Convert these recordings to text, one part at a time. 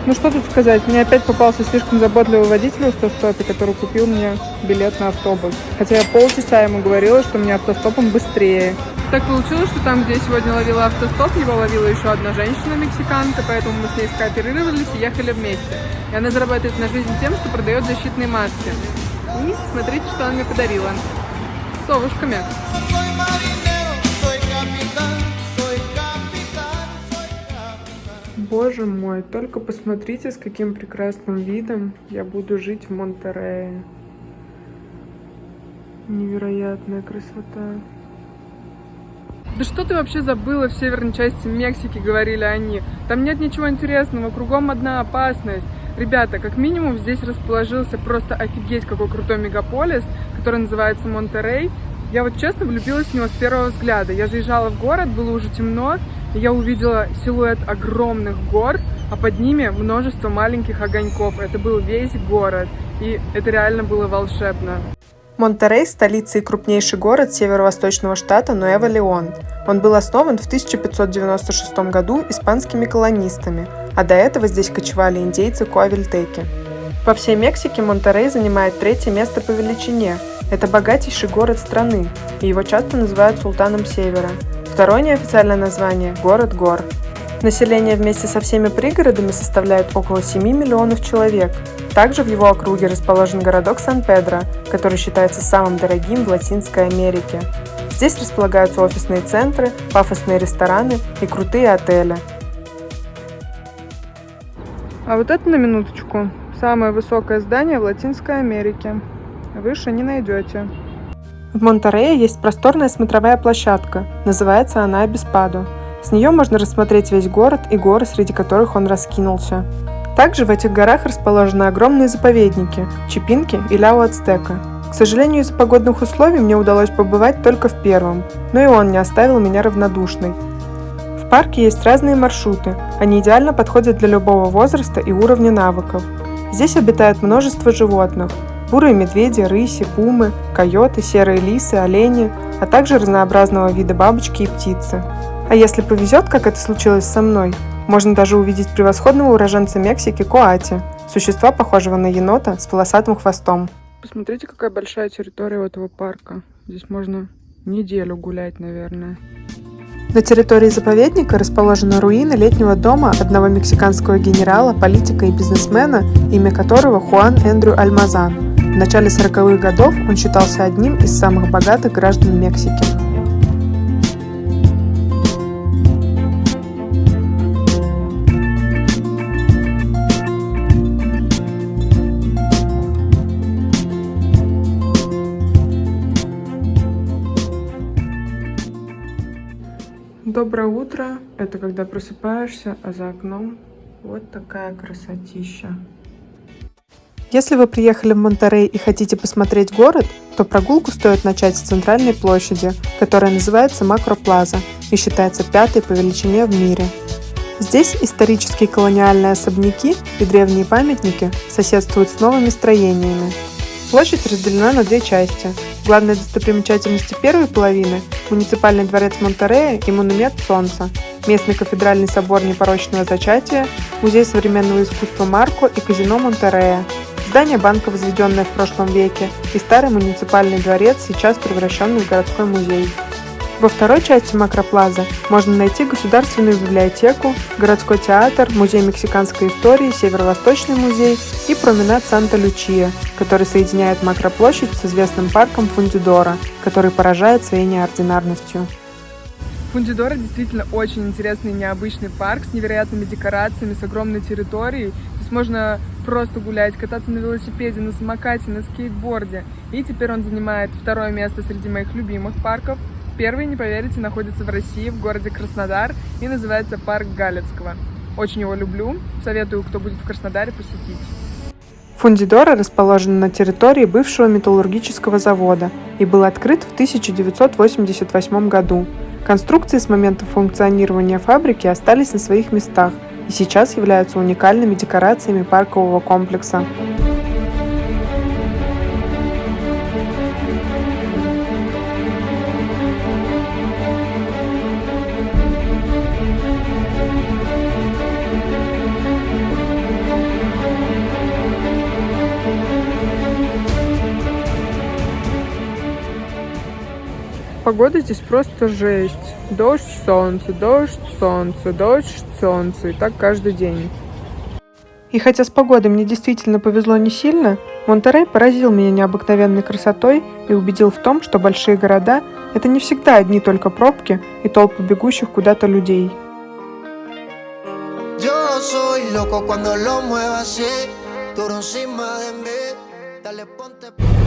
Ну что тут сказать, мне опять попался слишком заботливый водитель в автостопе, который купил мне билет на автобус. Хотя я полчаса ему говорила, что мне автостопом быстрее. Так получилось, что там, где я сегодня ловила автостоп, его ловила еще одна женщина-мексиканка, поэтому мы с ней скооперировались и ехали вместе. И она зарабатывает на жизнь тем, что продает защитные маски. И смотрите, что она мне подарила. С совушками. Боже мой, только посмотрите, с каким прекрасным видом я буду жить в Монтеррее. Невероятная красота. Да что ты вообще забыла в северной части Мексики, говорили они. Там нет ничего интересного, кругом одна опасность. Ребята, как минимум здесь расположился просто офигеть какой крутой мегаполис, который называется Монтеррей. Я вот честно влюбилась в него с первого взгляда. Я заезжала в город, было уже темно, и я увидела силуэт огромных гор, а под ними множество маленьких огоньков. Это был весь город, и это реально было волшебно. Монтеррей – столица и крупнейший город северо-восточного штата Нуэво-Леон. Он был основан в 1596 году испанскими колонистами, а до этого здесь кочевали индейцы Куавельтеки. Во всей Мексике Монтеррей занимает третье место по величине. Это богатейший город страны, и его часто называют султаном Севера. Второе неофициальное название – город гор. Население вместе со всеми пригородами составляет около 7 миллионов человек. Также в его округе расположен городок Сан-Педро, который считается самым дорогим в Латинской Америке. Здесь располагаются офисные центры, пафосные рестораны и крутые отели. А вот это на минуточку. Самое высокое здание в Латинской Америке. Выше не найдете. В Монтеррее есть просторная смотровая площадка, называется она Обиспадо. С нее можно рассмотреть весь город и горы, среди которых он раскинулся. Также в этих горах расположены огромные заповедники – Чипинки и Ляо-Ацтека. К сожалению, из-за погодных условий мне удалось побывать только в первом, но и он не оставил меня равнодушной. В парке есть разные маршруты, они идеально подходят для любого возраста и уровня навыков. Здесь обитает множество животных – бурые медведи, рыси, пумы, койоты, серые лисы, олени, а также разнообразного вида бабочки и птицы. А если повезет, как это случилось со мной, можно даже увидеть превосходного уроженца Мексики коати, существа, похожего на енота с волосатым хвостом. Посмотрите, какая большая территория у этого парка. Здесь можно неделю гулять, наверное. На территории заповедника расположены руины летнего дома одного мексиканского генерала, политика и бизнесмена, имя которого Хуан Эндрю Альмазан. В начале 40-х годов он считался одним из самых богатых граждан Мексики. Доброе утро. Это когда просыпаешься, а за окном вот такая красотища. Если вы приехали в Монтеррей и хотите посмотреть город, то прогулку стоит начать с центральной площади, которая называется Макроплаза и считается пятой по величине в мире. Здесь исторические колониальные особняки и древние памятники соседствуют с новыми строениями. Площадь разделена на две части. Главные достопримечательности первой половины – муниципальный дворец Монтеррея и монумент Солнца, местный кафедральный собор непорочного зачатия, музей современного искусства Марко и казино Монтеррея, здание банка, возведенное в прошлом веке, и старый муниципальный дворец, сейчас превращенный в городской музей. Во второй части Макроплаза можно найти государственную библиотеку, городской театр, музей мексиканской истории, северо-восточный музей и променад Санта-Лючия, который соединяет Макроплощадь с известным парком Фундидора, который поражает своей неординарностью. Фундидора действительно очень интересный и необычный парк с невероятными декорациями, с огромной территорией. Здесь можно просто гулять, кататься на велосипеде, на самокате, на скейтборде. И теперь он занимает второе место среди моих любимых парков. Первый, не поверите, находится в России, в городе Краснодар, и называется парк Галицкого. Очень его люблю, советую, кто будет в Краснодаре, посетить. Фундидора расположен на территории бывшего металлургического завода и был открыт в 1988 году. Конструкции с момента функционирования фабрики остались на своих местах и сейчас являются уникальными декорациями паркового комплекса. погода здесь просто жесть. Дождь, солнце, дождь, солнце, дождь, солнце. И так каждый день. И хотя с погодой мне действительно повезло не сильно, Монтеррей поразил меня необыкновенной красотой и убедил в том, что большие города – это не всегда одни только пробки и толпы бегущих куда-то людей.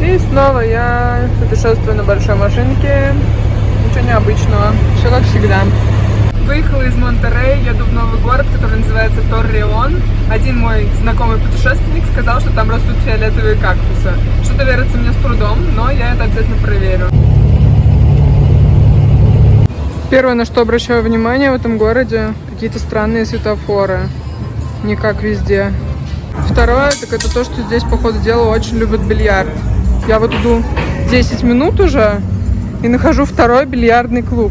И снова я путешествую на большой машинке. Ничего необычного, все как всегда. Выехала из Монтеррея, еду в новый город, который называется Торреон. Один мой знакомый путешественник сказал, что там растут фиолетовые кактусы. Что-то верится мне с трудом, но я это обязательно проверю. Первое, на что обращаю внимание в этом городе, какие-то странные светофоры. Не как везде. Второе, так это то, что здесь, по ходу дела, очень любят бильярд. Я вот иду 10 минут уже и нахожу второй бильярдный клуб.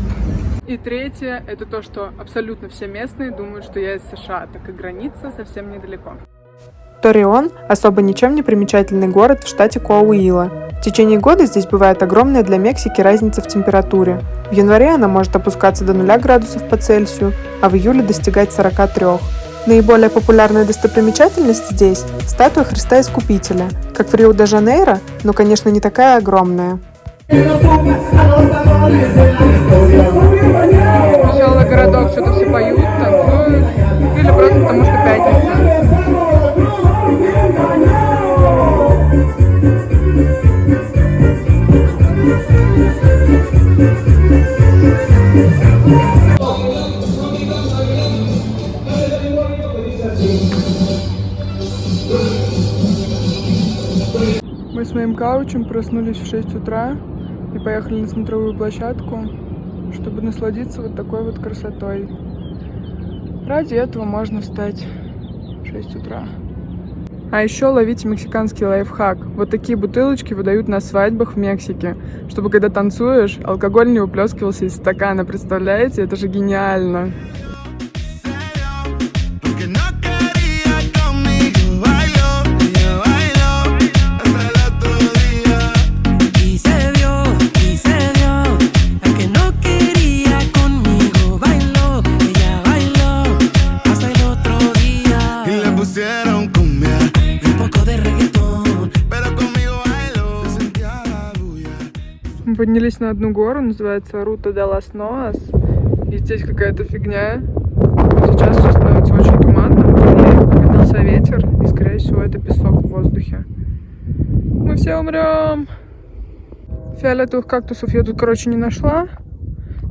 И третье, это то, что абсолютно все местные думают, что я из США, так и граница совсем недалеко. Торреон – особо ничем не примечательный город в штате Коауила. В течение года здесь бывает огромная для Мексики разница в температуре. В январе она может опускаться до 0 градусов по Цельсию, а в июле достигать 43. Наиболее популярная достопримечательность здесь – статуя Христа Искупителя, как в Рио-де-Жанейро, но, конечно, не такая огромная. Сначала городок что-то все поют, танцуют, или просто потому что пятница. Мы с моим каучем проснулись в 6 утра и поехали на смотровую площадку, чтобы насладиться вот такой вот красотой. Ради этого можно встать в 6 утра. А еще ловите мексиканский лайфхак. Вот такие бутылочки выдают на свадьбах в Мексике, чтобы когда танцуешь, алкоголь не выплескивался из стакана. Представляете? Это же гениально. Мы поднялись на одну гору, называется Рута де лас Ноас. И здесь какая-то фигня. Сейчас все становится очень туманно. Поднялся ветер, и скорее всего это песок в воздухе. Мы все умрем. Фиолетовых кактусов я тут, короче, не нашла.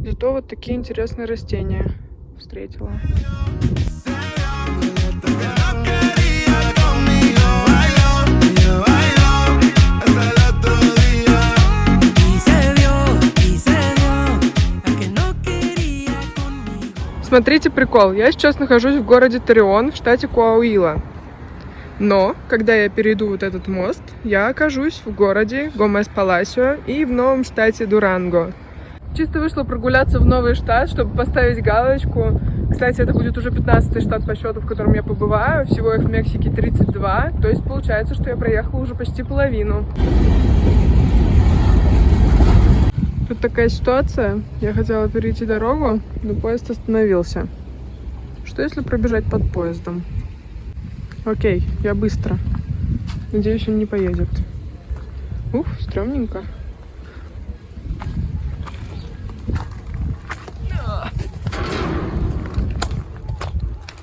Зато вот такие интересные растения встретила. Смотрите прикол, я сейчас нахожусь в городе Торреон в штате Коауила. Но, когда я перейду вот этот мост, я окажусь в городе Гомес-Паласио и в новом штате Дуранго. Чисто вышла прогуляться в новый штат, чтобы поставить галочку. Кстати, это будет уже 15-й штат по счету, в котором я побываю. Всего их в Мексике 32, то есть получается, что я проехала уже почти половину. Тут такая ситуация. Я хотела перейти дорогу, но поезд остановился. Что если пробежать под поездом? Окей, я быстро. Надеюсь, он не поедет. Ух, стрёмненько.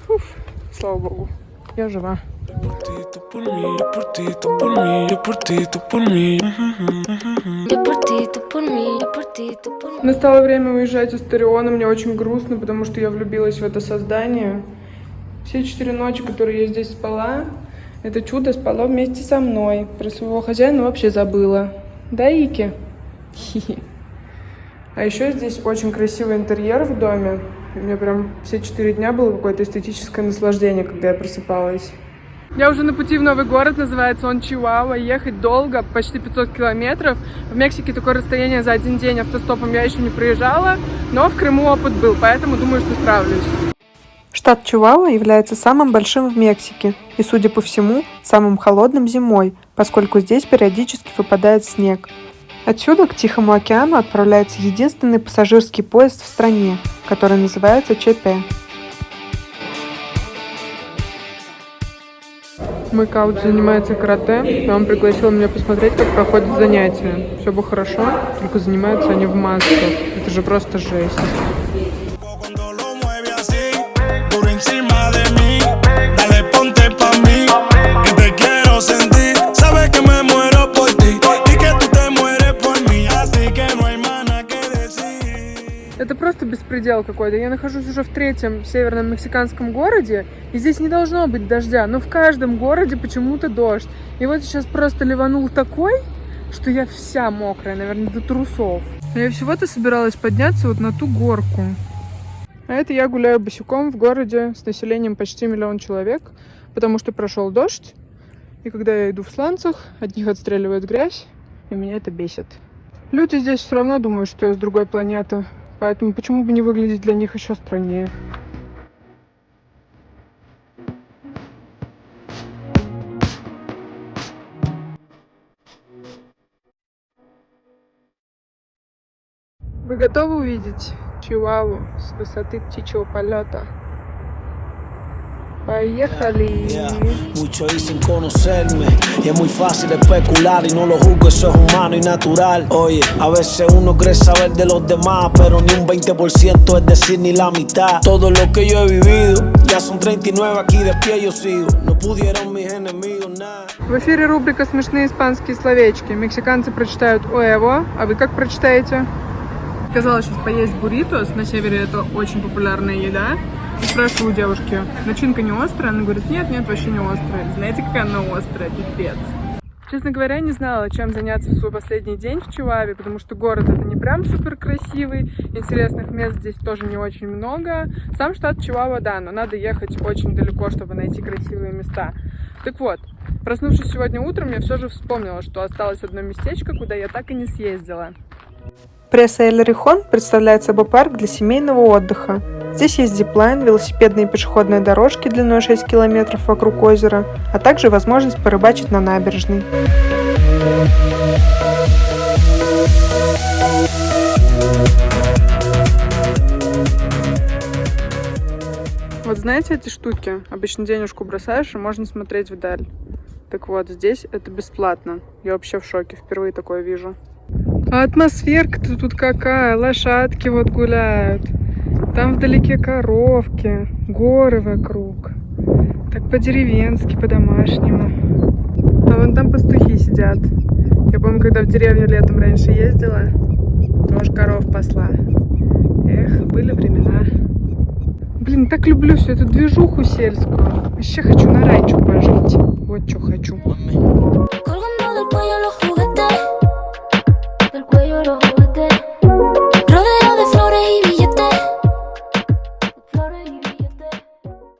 Уф, слава богу, я жива. Настало время уезжать из Торреона. Мне очень грустно, потому что я влюбилась в это создание. Все 4 ночи, которые я здесь спала, это чудо спало вместе со мной. Про своего хозяина вообще забыла. Да, Ики? А еще здесь очень красивый интерьер в доме. У меня прям все 4 дня было какое-то эстетическое наслаждение, когда я просыпалась. Я уже на пути в новый город, называется он Чиуауа. Ехать долго, почти 500 километров. В Мексике такое расстояние за один день автостопом я еще не проезжала, но в Крыму опыт был, поэтому думаю, что справлюсь. Штат Чиуауа является самым большим в Мексике и, судя по всему, самым холодным зимой, поскольку здесь периодически выпадает снег. Отсюда к Тихому океану отправляется единственный пассажирский поезд в стране, который называется ЧП. Мой кауч занимается карате, и он пригласил меня посмотреть, как проходят занятия. Все бы хорошо, только занимаются они в масках. Это же просто жесть. Это просто беспредел какой-то. Я нахожусь уже в третьем северном мексиканском городе, и здесь не должно быть дождя, но в каждом городе почему-то дождь. И вот сейчас просто ливанул такой, что я вся мокрая, наверное, до трусов. Я всего-то собиралась подняться вот на ту горку. А это я гуляю босиком в городе с населением почти 1 миллион человек, потому что прошел дождь, и когда я иду в сланцах, от них отстреливает грязь, и меня это бесит. Люди здесь все равно думают, что я с другой планеты. Поэтому почему бы не выглядеть для них еще страннее? Вы готовы увидеть Чиуауа с высоты птичьего полета? Поехали! Muchos dicen conocerme y es muy fácil especular y no lo juzgo, eso es humano y natural. Oye, a veces uno cree saber de los demás, pero ni un 20%, es decir, ni la mitad. Todo lo que yo he vivido, ya son 39 aquí de pie yo sigo. No pudieron mis enemigos nada. В эфире рубрика «Смешные испанские словечки». Мексиканцы прочитают «Уэво», а вы как прочитаете? Сказала сейчас поесть бурритос. На севере это очень популярная еда. И спрашиваю у девушки, начинка не острая? Она говорит, нет, вообще не острая. Знаете, какая она острая? Пипец. Честно говоря, не знала, чем заняться в свой последний день в Чиуаве, потому что город это не прям супер красивый, интересных мест здесь тоже не очень много. Сам штат Чиуауа, да, но надо ехать очень далеко, чтобы найти красивые места. Так вот, проснувшись сегодня утром, я все же вспомнила, что осталось одно местечко, куда я так и не съездила. Преса Эль Рихон представляет собой парк для семейного отдыха. Здесь есть зиплайн, велосипедные и пешеходные дорожки длиной 6 километров вокруг озера, а также возможность порыбачить на набережной. Вот знаете эти штуки? Обычно денежку бросаешь, и можно смотреть вдаль. Так вот, здесь это бесплатно. Я вообще в шоке, впервые такое вижу. А атмосферка-то тут какая, лошадки вот гуляют. Там вдалеке коровки, горы вокруг. Так по-деревенски, по-домашнему. А вон там пастухи сидят. Я помню, когда в деревню летом раньше ездила, тоже коров пасла. Эх, были времена. Блин, так люблю всю эту движуху сельскую. Вообще хочу на ранчо пожить. Вот что хочу. Colgando del cuello